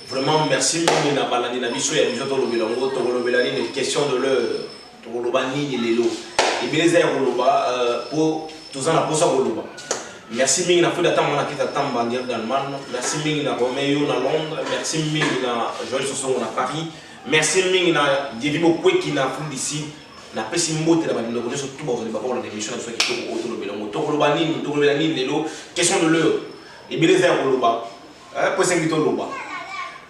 Vraiment, merci. Mais na balani na biso ya biso to lobelango to lobelani une question de l'heure. To lobani ni lelo. Et bien les aïe loba pour tous en approche loba. Merci mingi na fuda tamba na kita tamba ndir Dalman. Merci mingi na Romeo na Londres. Merci mingi na Joël Sosongo na Paris. Merci mingi na Dievimo Kwe qui na fou d'ici. Na pesi mbote na bando ko surtout ba vous pas la émission na so qui to auto lobelango to lobani to lobelani lelo. Question de l'heure. Et bien les aïe loba. Pour 5 minutes loba.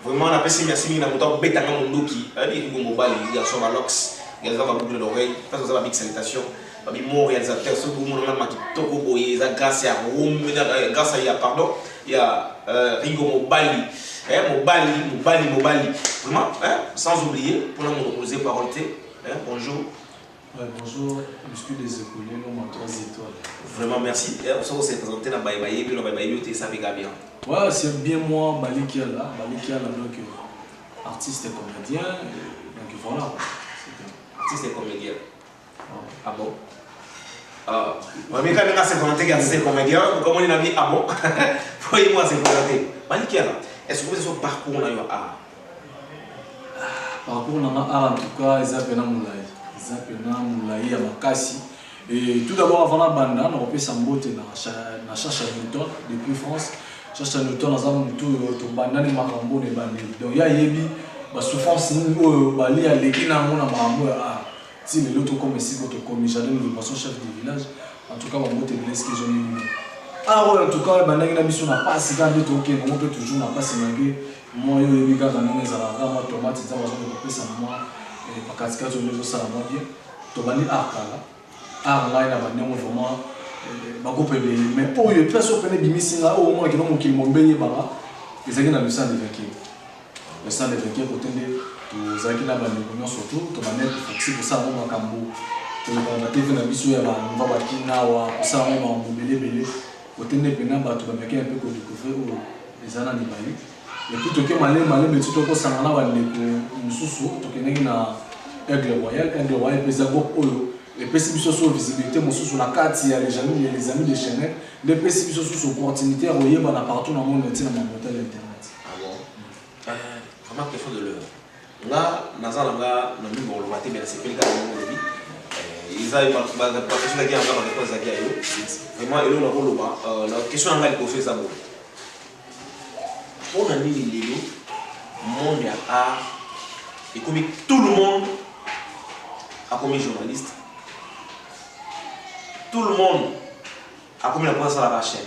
Vraiment, on a passé merci mille à mon Betanga Mondoki, Rigo Mobile, garçon Alox, il y a des boucles d'oreilles, face aux big salutations, mon réalisateur, ce que mon nom qui toko boye, grâce à Rome, grâce à pardon, il y a Rigo Mobile, Mobile, vraiment, sans oublier, pour nous poser parole, bonjour. Ouais, bonjour, Muscu des écoliers, nous avons 3 étoiles. Vraiment merci. On s'est présenté dans Bye Bye, puis le Bye Bye, ça fait bien. Ouais, c'est bien moi, Balikia là, donc artiste et comédien, donc voilà. Artiste et comédien. Ah bon? Mais quand on a s'est présenté artiste et comédien, comment on a dit ah bon? Voyez-moi s'est présenté. Balikia là, est-ce que vous avez son parcours dans le art? Parcours dans le art en tout cas, ils appellent Moulaï. Ils appellent Moulaï à Makassi. Et tout d'abord, avant la bande, on a fait sa beauté dans Chacha Newton, depuis France. Chacha Newton, on a fait tout bandane marambo ne bandé. Donc il y a yebi, bah souffrance nous bali à l'équipe na mon marambo ah si les autres comme ici votre comme j'allais nous passer chef du village. En tout cas, on beauté blesse que j'ai mis. Ah ouais, en tout cas, bandane na mission n'a pas si quand dit OK, on peut toujours n'a pas si manqué. Moi yo yebi quand on est à la moi tomate ça va se ça moi et pas casque sur les ça moi bien. To bali akala. Ah là il a bandé vraiment mais pour les personnes qui ont bimisi là au moins qui n'ont pas monté bara ils ont le sang de vainqueur le sang de vainqueur pour tenir tous ceux qui n'ont pas de surtout to manette pour ça on va cambo to la TV na biso ya ba on va bakina wa ça on va belé pour tenir pena ba to ba un peu ko découvrir les ana ni bayi et puis to ke malé mais tout ko sangana ba ndeko mususu to ke na aigle royal pesago oyo les pécipitions sur visibilité, sur la carte, il y a les amis de Chanel, les pécipitions sur opportunité, on y a partout dans le monde, dans mon hôtel internet. Ah bon? Vraiment question de l'heure. Là, dans le monde, on va te c'est que les gars, ils ont la question de la vraiment, ils ont la question de la fait ça. On a mis le monde à art, et comme tout le monde a comme journaliste. Tout le monde a commis la presse à la chaîne.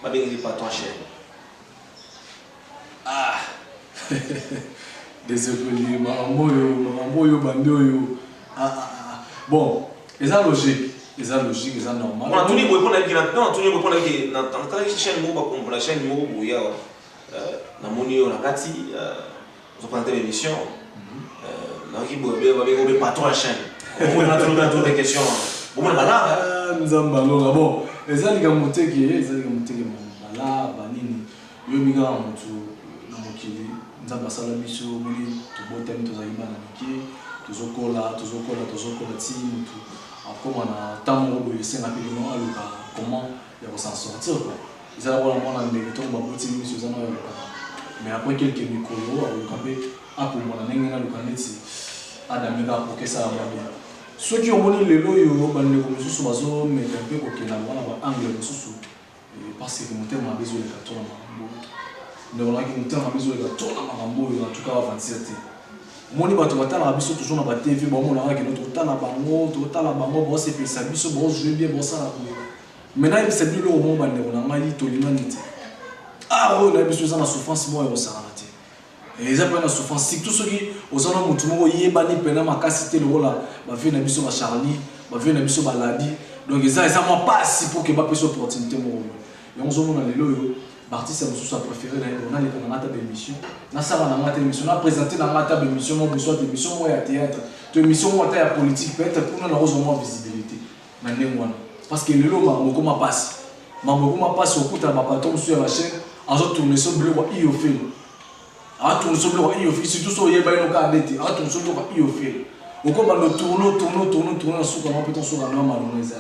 Je ne vais pas ton chaîne. Ah désolé, maman, bando. Bon, c'est ça logique, c'est normal. On a tout dit pour répondre à la chaîne, pour la chaîne, où il y a la monnaie, la gâti, vous prenez l'émission. On a pas ton chaîne. On a toujours des questions. Bon, les alliés ont monté qui est, là, banini, yomiga mutu, namokili, nzamba sala biso, mili, to botem, to zaïba namiki, to zokola, ti mutu, comme on a tant de c'est rapidement à l'oka, comment il va s'en sortir quoi. Ils allaient voir moi dans les bétons, ma boutique mise sur un mais après quelques micros, on a pour moi la nenga l'oka neti, adamega pour que ça va bien. Ceux qui ont monté les lois, ils ont mis les sous bazo, mais un peu comme la loi, angle sous parce que mon terme a besoin de carton à Marambo. Nous avons mon terme a besoin de carton à Marambo, en tout cas à 27. Mon niveau de bataille a besoin toujours dans la TV, bon, on a notre temps à Bango, total à Bango, bon, c'est puis ça, biso, bon, je vais bien, bon, ça. Maintenant, il s'est dit le moment où on a dit tout l'humanité. Ah, oui, on a besoin de la souffrance, moi, et on s'est raté. Et les appels à souffrance, si tous ceux qui aux gens ont tout le bani pena ma cité le rôle va venir na biso ba Charlie va venir na biso ba Ladi donc ça moi pas si pour que ba puisse opportunité mo et on zo mona lelo yo artiste mususu sa préféré na les na ngata d'émission na ça na ngata émission na présenter na ngata d'émission mo besoin d'émission mo ya théâtre de émission mo ya politique peut-être pour nous avoir moins visibilité na ndengwana parce que lelo ma ko ma passe au coup ta ba patron sur la chaîne en zo tourner sur bleu wa i au fait ah tout ce bloc il office tout ça il y a pas une carte d'été ah tout ce bloc il office au comme le tourne sur comment peut-on sur la norme à l'université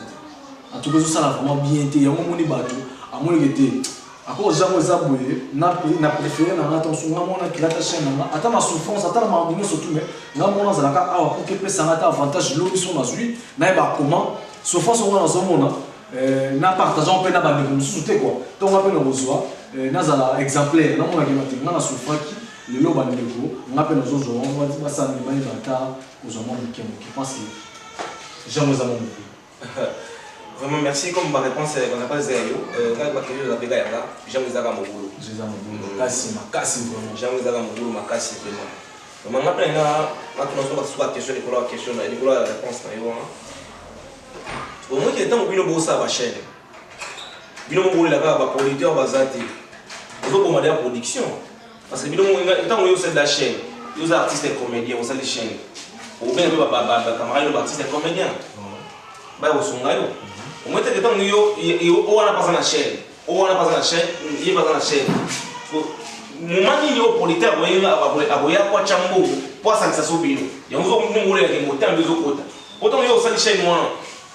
en tout cas ça là vraiment bien été il y a un moni bateau à mon était Encore jamais zaboué, n'a préféré n'a attention n'a qui l'attache n'a attends ma souffrance attends ma bonheur surtout mais n'a mon za ka ah pour que peut ça n'a avantage l'eau sont dans lui n'a pas comment souffrance on dans son monde n'a partageant peine à bande comme souté quoi donc on appelle reçoit n'a za exemplaire n'a mon qui n'a souffrance qui le lot bande ko n'a peine aux autres on va dire ça ne va pas aux hommes qui pense que jamais za mon. Vraiment merci comme ma réponse on n'a pas zéro quand ma question la pega yanga j'aime les agam boulot kasi vraiment j'aime les agam boulot ma kasi vraiment mais après na tu soit question de question na la réponse na yo au moins que tant bino bossa ba chaîne bino mo la ba producteur bazati ils ont commandé la production parce que bino tant yo c'est la chaîne les artistes et comédiens on ça les chaînes ou bien ba camarade artistes et comédiens ba au songayo au moins que tant yo on a pas na chaîne il va dans la chaîne moment ni yo producteur aboya kwa chambo pour ça ça sobino yango zo mo le ke motam bezo kota autant yo ça les chaînes moi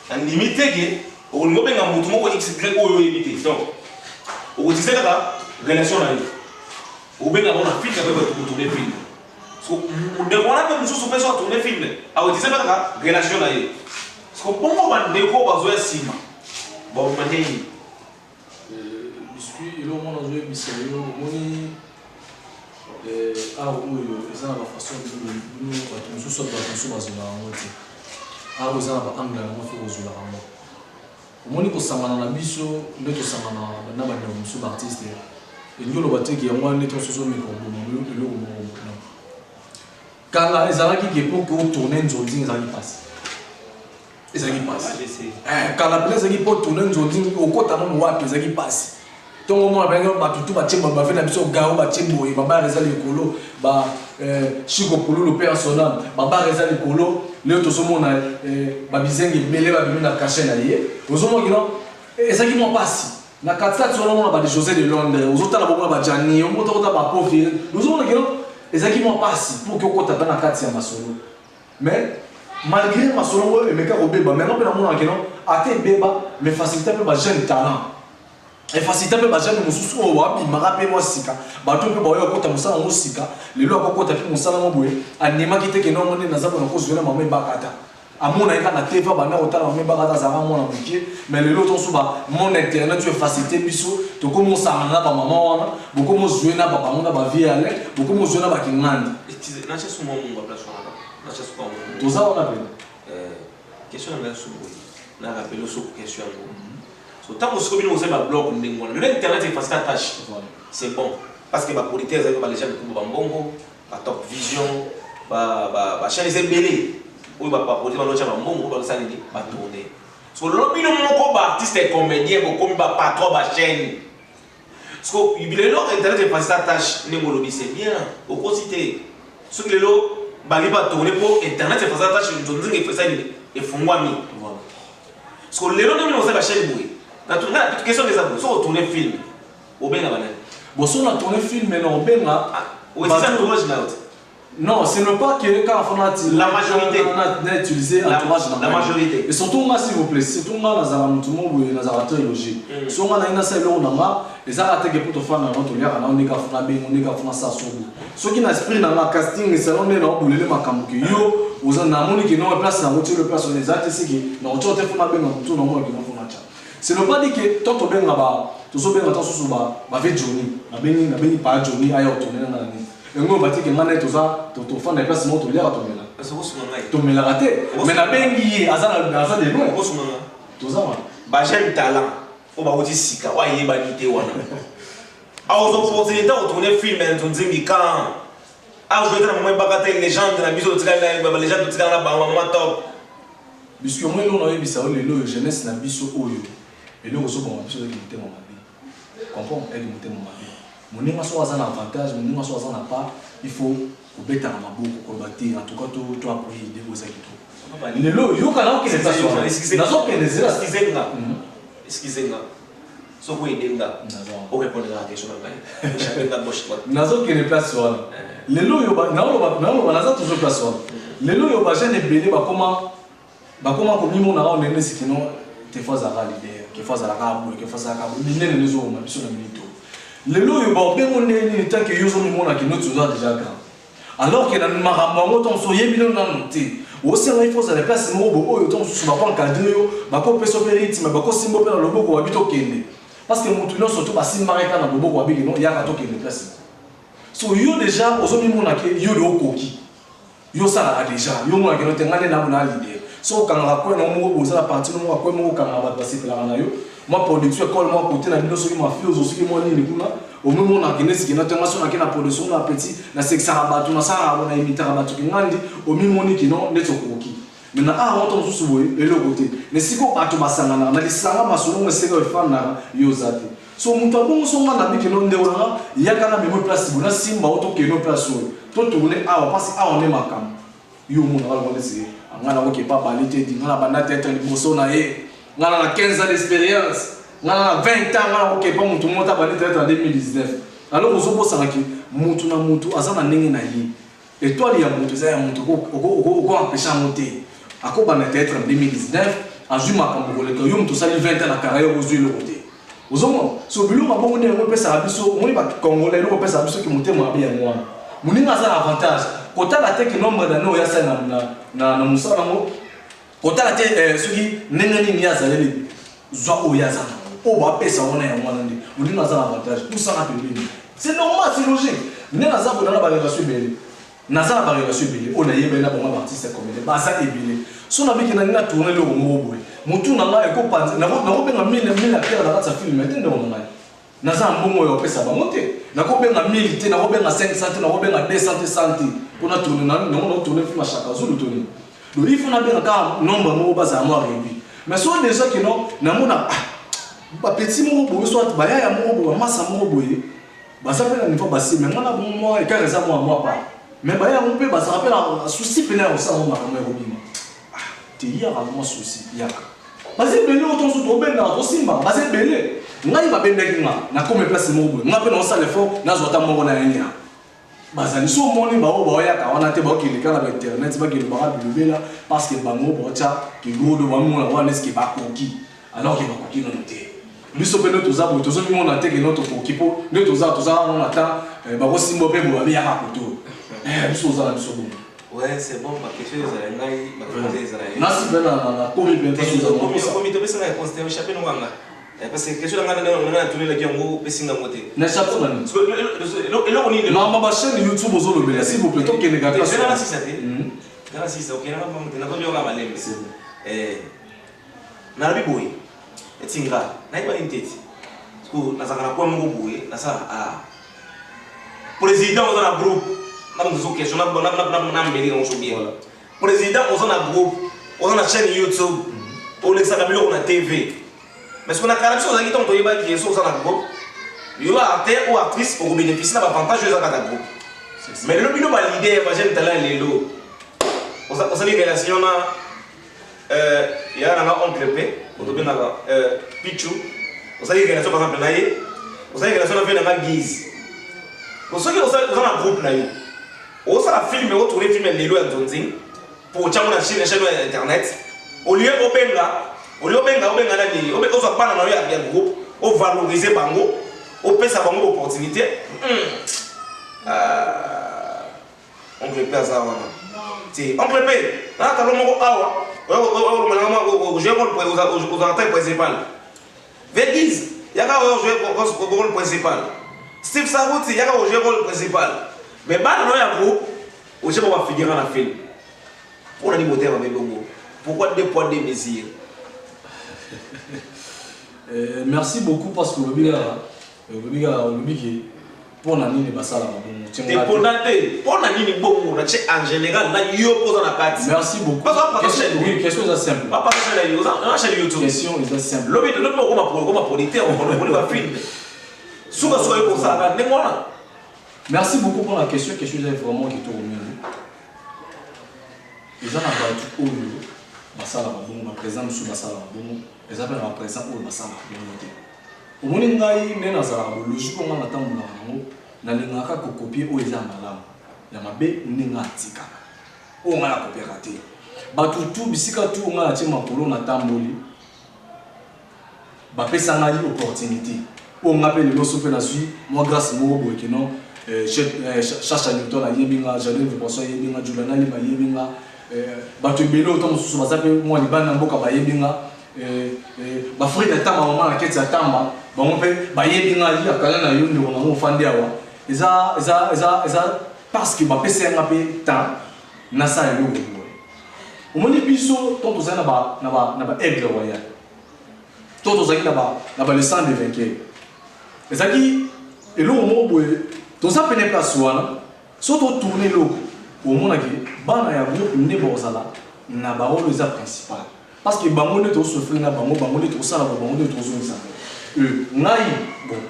en limité que au niveau benga mutu moko expliquer oyo limité donc au disait là relation là au benga on a film avec pour tourner film so de voilà même sous personne tourner film au disait là relation là parce que bongo bande ko bazo sima bon mandeni biscuit il au moins dans bisayo moni ah oyo ça la façon de nous sous sorte d'attention dans une moitié ah vous avez un angle on fait aux ulama omoni ko sangana na biso nde to sangana na ba na musu artiste et ngolo bateki ya mwa nde to soso mi ko mo le mo kala ezalaki ke pour que tourner nzonzi ezalaki passe kala pele ezalaki pour tourner nzonzi okota mo wapi ezalaki passe tongo mo abenga batutu bachemba ba fena biso gao bachembo e baba reza likolo ba chiko pululu personnel baba reza likolo leo tozomona ba bizenge belé ba bimi na caché na ye tozomona kino ezaki mo pasi na katsa tozomona ba de José de Londres ozotala bomona ba Jani omota kota ba profil tozomona kino ezaki mo pasi pour que okota na katsi ya masolo mais malgré masolo e meka robeba mais non pe na mona kino ate beba mais facilité pe ba jeune talent et facilité pe ba jeune mususu o wapi marape mo sika ba to pe ba yo kota musala mo sika lelo akokota pe musala mo boye anima kite ke no mone na zabo na ko zuela mama bakata amona eka na teva bana otala mama bakata za mona mukie mais lelo to suba mon internet tu facilité biso to ko mo sanga ba mama wana boko mo zuela ba bango na ba vie ale boko mo zuela ba kinandi na chesu mo mo ba place wana na chesu ko mo to za wana pe question na su na rappelo su question so tant que ce que nous avons bloc l'internet est facile à tâche c'est bon parce que ma politique est les gens qui bambongo ba top vision ba chaîne c'est belé ou ba politique ba chaîne bambongo ba ça ni ba tourner so l'opinion moko ba artiste et comédien beaucoup ba patron ba chaîne so il leur internet est facile à tâche ne molobi c'est bien au quotidien ce que le ba li ba tourner pour internet est facile à tâche nous dit que ça et fongwami voilà so les gens nous ba chaîne boué na toute question des abos so tourner film au benga banane bon so na tourner film mais non benga oui c'est ça tournage là non ce n'est pas que quand on a la majorité on a utilisé entourage la majorité et surtout moi s'il vous plaît surtout moi dans un tout monde ou dans un trilogie so on a une seule on a et ça a été pour te faire dans notre lien on est qu'à faire ben on est qu'à faire ça sur ce qui n'a esprit dans la casting c'est on est dans boulele makambo que yo aux en amoni qui non place dans votre place on les artistes qui non tu te fais ben tout non moi qui non font match ce n'est pas dit que tant que ben là-bas tout ça ben attention sur ba avec Johnny na beni pas Johnny ayo tourner dans la et on va dire que maintenant tout ça tout fan des places moi tout l'air tourner là parce que vous soumanga to me la raté mais na bengi azana de non vous soumanga tout ça ba j'aime talent on va vous dire sika wa yeba nité wana a aux opportunités de tourner film en tunzingi quand a jouer dans moment bakata légende na biso tika la légende tika na ba maman top puisque moi nous on a vu ça le jeunesse na biso oyo et nous aussi bon biso de monter mon mabi comprends elle monter mon mabi moninga so azana avantage moninga so azana pas il faut obeta na maboko ko bati en tout cas to appuyer de vous akito lelo yo kana ke ça na so ke les excusez-moi so ko edenga o répondre à la question là chacun gauche droite na so ke les place wana lelo yo ba na lo ba na za toujours place wana lelo yo ba jeune belé ba comment comme nous on a on est sinon des fois ça va l'idée des fois ça la cabo des fois ça cabo minene les hommes biso na minito Les lots, ils vont bien monter tant que ils ont mis mon acquis, nous toujours déjà grand. Alors que dans le maramon, on s'est bien mis dans le thé. Aussi, il faut se déplacer, mais on s'est sur ma cadre, on peut se faire rythme, on peut se faire le logo ou habiter au Kenya. Parce que mon tournoi surtout, si Mareka dans le logo ou habiter, il y a un token de place. So, yo déjà, aux hommes, mon acquis, yo le coquille. Yo ça déjà, yo mon acquis, on est dans l'idée. So, quand on a quoi, on a parti, on a quoi, on a passer par la radio. Moi, production, école, moi, côté, la vidéo, ma fille, aussi, moi, au même moment, on a qui na production, na petit, na sexe rabat, na ça, on a imité rabat, au même moment, qui non, n'est pas coquille. Maintenant, on tombe sur et le côté. Mais si on part au Sangana, on a les Sangana, on sait que les femmes, yo zate. So, mon tabou, on a mis que l'on déroula, il y a quand même une place, on a simba, auto que nos places, tout tourner, parce qu'on est ma cam. Yo, mon va le dire. On a pas balité, on a pas tête, on a 15 ans d'expérience. On a 20 ans, on a pas mon tout le monde a balité en 2019. Alors, on se pose à qui Moutou na Moutou, Azana Nengi na yi. Et toi, il y a Moutou, ça y a Moutou, on va empêcher à monter. À quoi on était en 2019, en juin, quand on a tout ça, 20 ans à carrière aux yeux de côté. Aux hommes, sur le bureau, on a fait ça, on a Congolais, on a fait ça, qui montait moi bien moi. Mon avantage. Quand on a été nombre d'années, il y a ça na Moussa Namo. Quand on a été ceux qui n'engagent ni à Zalé, Zoa Oyaza. On va payer ça, on est à moi. On a un avantage. Tout ça a été. C'est normal, c'est logique. Nous avons la relation belle. Nous avons la relation belle. On a eu un artiste comme il est. Baza est belle. Si on a vu qu'il a tourné le Romo, Moutou n'a pas été panzé. Nous avons bien 1000 à faire dans sa film. Maintenant, on a. Nous avons un bon moyen de faire ça. Nous avons bien 1000, nous avons bien 500, nous avons bien 200 centimes. On a tourné, nous avons tourné film à chaque jour. Donc il faut bien un nombre de mots à moi. Mais si on a des gens qui n'ont pas petit mot, soit baya mot, massa mot, ça fait un niveau bassi. Mais moi, et quand les amours à moi pas. Mais baya on peut, ça rappelle un souci pénal au sein de ma mère. Tu y as un souci. Parce que belé autant sous ton ben dans simba, parce que belé. Ngai ba ben nekina, na comme place mot. Nga pe non ça le fort, na zota mo na nya. Bazali so moni ba o ba ya ka wana te ba ki le kana ba internet ba ki le ba là parce que bango ba cha ki godo ba mo na wana ce qui ba koki. Alors que ba koki non te. Biso pe no toza bo tozo mi mona te ke no to koki po, no toza on attend ba ko simbo pe bo ba ya ka koto. Biso za biso bo. Ouais, c'est bon, ma question est ngai, ma question est na si bela na ko mi pe so za ko mi to besa ngai constate o chape no nganga. Parce que question ngana na tourner la qui ngo pesinga moté. Na chape na ni. Elo oni le. Na ma chaîne YouTube ozo lo bela s'il vous plaît, to ke ne ga pas. C'est là si ça té. Là si ça, OK, na ba moté na ba yoga malembe. Na bi boy. Etinga, na iba inteti. Parce que na zakana kwa ngo boy, na sa président on a groupe. Nous question président on a groupe on a chaîne YouTube on a on a TV mais ce qu'on a caractère on a qui tombe qui est sur un groupe il y a acteur ou actrice pour bénéficier de l'avantage de la groupe mais le bino validé va j'aime talent les lots on a des relations il y a un oncle P on doit bien Pichu on a des relations par exemple naïe on a des relations avec la guise pour ceux qui ont un groupe naïe on s'est filmé, on tourne film les lois d'Onzing pour changer la chaîne internet. Au lieu de benga, on soit pas dans le groupe, on valoriser bango, on peut sa bango opportunité. On peut pas ça. Si on peut pas, là t'as le mot awa, on joue aux acteurs principal. Vegas, il y a un rôle principal. Steve Sarout, il y a un rôle principal. Mais bah dans le groupe, on sait pas figurer dans le film. Pour la moteur avec Bongo. Pourquoi deux poids deux mesures? Merci beaucoup parce que le biga pour nani ne basala pour nani Bongo en général là yo pose la carte. Merci beaucoup. Oui, question est simple. Pas sur YouTube. Question est simple. Le comment politique on va film. Souvent soyez pour ça Merci beaucoup pour la question. Question est vraiment qui tourne. Les gens ont battu au lieu. Basala Babongo, présent sur Basala Babongo. Les appels à présent au Basala Babongo. Au moment où on a une logique, on a attendu na lingaka ko copier o eza malamu. Ya mabe ninga tika. O nga la coopérative. Batu tu bisika tu nga la tima polo na tamboli. Ba pesa nga yi opportunité. on appelle le soupe na sui moi grâce mo bo que non chacha Newton a yebinga Jalen Viposo yebinga Juliana Liba yebinga bato ebele autant mosusu baza mpe mwa libanda na mboka bayebinga bafride ya tamba mama na keti ya tamba bango mpe bayebinga akala na yo ndeko nango ofandi awa eza parce que bapesa yanga mpe temps nasala eloko boye omoni biso to tozali na ba aigle royal to tozalaki na ba le sang de vainqueur ezalaki eloko moko boye toza pene place wana so totourne eloko omonaki bana ya groupe nde bozala na barolo eza principal parce que bango nde tosofrir na bango nde tosala bango nde tozongisa ngai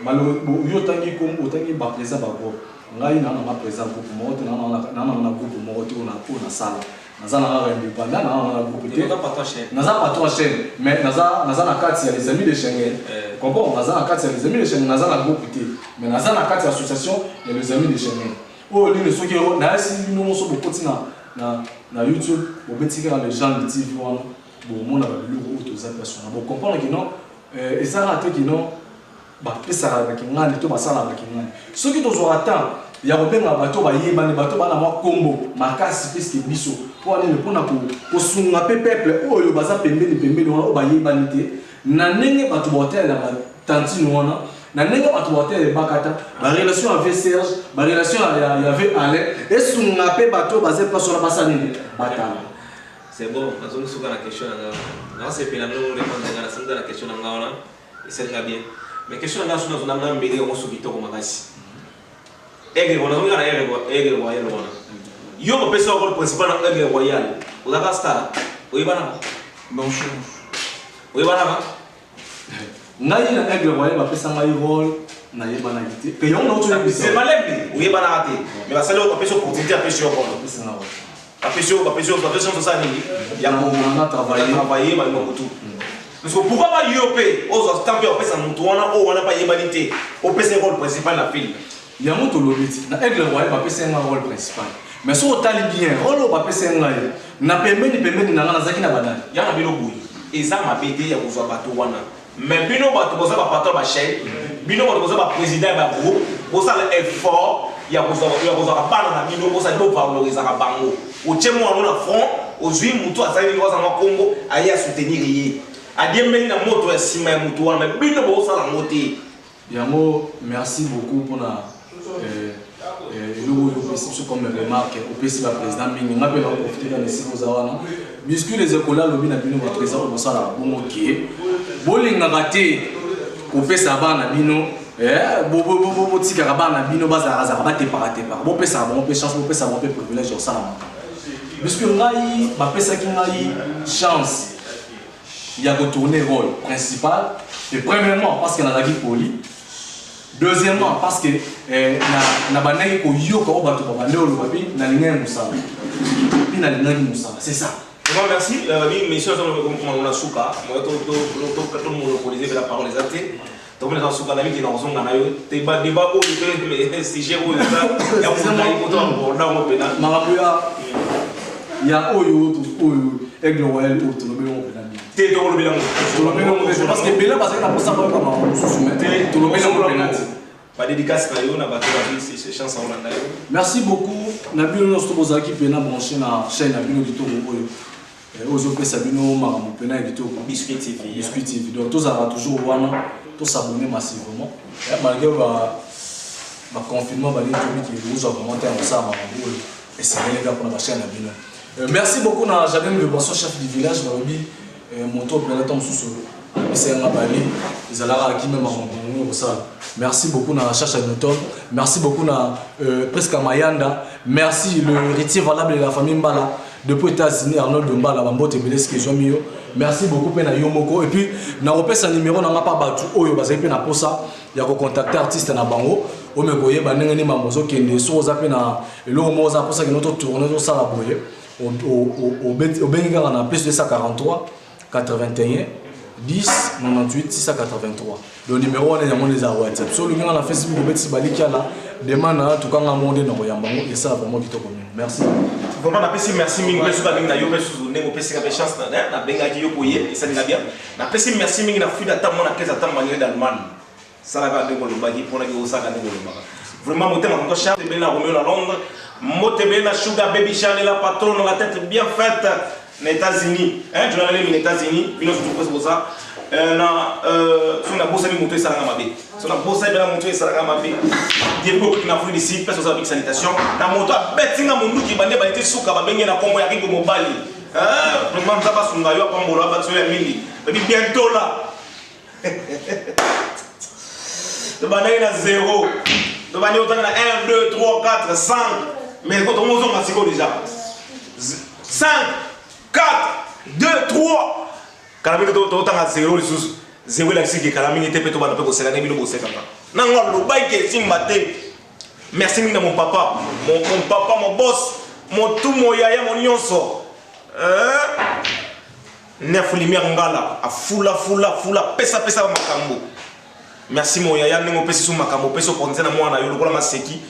bon yo otangi baprésident bagroupe ngai nanga président groupe moko te nanga groupe moko te oyo nasala naza nanga indépendant nanga groupe te naza patron chaîne mais naza na kati ya les amis de Schengen comprends naza na kati ya les amis de Schengen naza na groupe te mais naza na kati ya association ya les amis de Schengen oyo nini soki nayasi bino nyonso bokoti na YouTube bobetikela les gens de TV wana bomona babiloko oyo toza place wana bocomprendre ke non ezalaka te ke non bapesaka bakingani to basalaka bakingani soki tozwaka temps ya kobenga bato bayebani bato bana mwa kombo makasi peske biso mpo anini mpona kosunga mpe peuple oyo baza pembeni wana oyo bayebani te na ndenge bato baotelela batantine wana na ndenge bato baotelela bakata barelation avec Serge barelation avec Alain esunga mpe bato baza place wana basala nini batala. C'est bon, on a souvent la question. Non, c'est pas la question. La question c'est bien. Mais la question est on a un média comme Sobito comme Magassi. Aigle, on a un aigle royal. Yo, on peut savoir le principal aigle royal. On a star. Oui, voilà. Bon chose. Oui, voilà. Naïe na aigle royal, on peut savoir le rôle. Naïe banalité. Payons notre émission. C'est malin. Oui, banalité. Mais la salle, on peut se porter à pêcher au fond. La pression de ça, il y a travaillé, mais tout. Parce que pourquoi pas YOP, aux stampés, on peut s'en monter, on n'a pas humanité, on peut c'est le rôle principal de la film. Il y a un autre lobby, na aigle royal, on peut c'est un rôle principal. Mais si on t'a bien, rôle on peut c'est un rôle. Na permet ni na zaki na banane. Il y a un bilo boui. Et ça m'a pété, il y a besoin de bateau wana. Mais bino bateau, besoin de patron ba chef, bino bateau besoin de président ba groupe, besoin de effort. Il y a besoin de bana na bino besoin de valoriser la bango. Au tchemo à mon front, au juif mutu à savoir dans le Congo, aïe à soutenir lié. À dire même la moto est si mal mutu, mais bino besoin la moté. Yamo, merci beaucoup pour la comme remarque au PC la président Mingi m'a bien profiter dans les sites zawana biscuit les écoles là lobby na bino votre président pour ça là bon OK bolinga raté au PC bana bino bo tika bana bino baza bate paraté par bon PC bon chance bon PC bon privilège au ça biscuit ngai ba pesa ki ngai chance il y a retourner rôle principal et premièrement parce qu'il y a la vie poli. Deuxièmement, parce que na banaki ko yoka o bato ba bandeo lo babi na linga musala. Puis na linga musala, c'est ça. Merci. Oui, messieurs, on a souka. Moi tout le monde monopoliser la parole les actes. Donc on est dans souka la vie qui dans zonga na yo. Débat au mais si j'ai ou ça, il y a mon taille pour toi dans mon pénal. Marabuya. Il y a oyo aigle royal ou tout le monde pénal. Té to le bilan. Parce que Bela parce que na posa pas comme on se met. Tout le monde pénal. Pas dédicace na yo na bato ba c'est chance on a. Merci beaucoup. Na bino no stoboza ki pena brancher na chaîne na bino dito oyo. Ozo pesa bino maramu pena dito Biscuit TV. Biscuit TV. Donc tous ça va toujours wana, tous s'abonner massivement. Malgré le confinement ba les qui vous ont commenté en ça maramu et c'est les gars pour la chaîne na bino. Merci beaucoup na Jalen Viposo chef du village na Robi monto peloton sous c'est un abali Zalara qui même en ça. Merci beaucoup na Chacha Newton, merci beaucoup na presque Mayanda, merci le héritier valable de la famille Mbala depuis États-Unis Arnold Mbala Bambote Beleski Jomio. Merci beaucoup pena Yomoko et puis na repesa numéro na pas batu oyo bazali pe na posa ya ko contacter artiste na bango o me boye ba ndenge ni mamozo kende so za pe na lo moza posa que notre tourner so sala boye au benga na plus de 143 81 10 98 683. Le numéro on est dans les WhatsApp. Sur le lien na Facebook beti baliki la demande na tout quand monde na yambango et ça vraiment qui to comme. Merci. Vraiment na pesi merci mingi pesu ba mingi na yo pesu ndemo pesi ka chance na benga ki yo koye et ça na bien. Na pesi merci mingi na fuida ta mona keza ta manière d'Allemagne. salaka de kolobaki pona ki osaka de kolobaka vraiment motema mon cher de bena Romeo la Londres motebena Sugar Baby Chanel la patronne la tête bien faite aux États-Unis hein tu allé aux États-Unis bino tout pour ça na sur la bourse mi moto salaka mabe sur la bourse bela moto salaka mabe Diego qui n'a fait ici personne avec sanitation na moto betinga mundu ki bande balite suka babenge na kombo ya kingo mobali hein vraiment ça va sunga yo pambola ba tsoya mingi baby bientôt là de banaï na 0 de banaï autant na 1 2 3 4 5 mais quand on a siko déjà 5 4 2 3 kalami to autant na 0 les sous 0 la siki kalami était peut to bana pe ko seka ngi lo boseka ka na ngolo baike simbate merci mingi na mon papa mon boss mon tout mon yaya mon nyonso nefu lumière ngala a fula pesa makambo merci mon yaya nengo pesi sou makambo peso ponze na mwana yo lokola maseki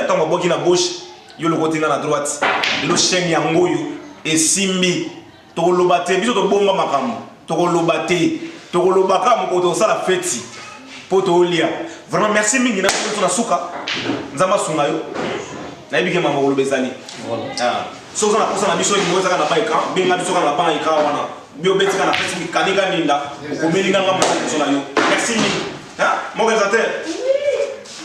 tango boki na gauche yo lokotinga na droite lo chaîne ya ngoyo esimbi to lobate biso to bomba makambo to lobate to lobaka mo ko to sala feti poto olia vraiment merci mingi na to na suka nzamba sunga yo na ibike mama ko lobezali ah so na posa na biso ni moza kana ba ekran binga biso kana ba ekran wana bio betika na Facebook kanika ninda ko melinga ngamba so na yo merci mingi hein mon réalisateur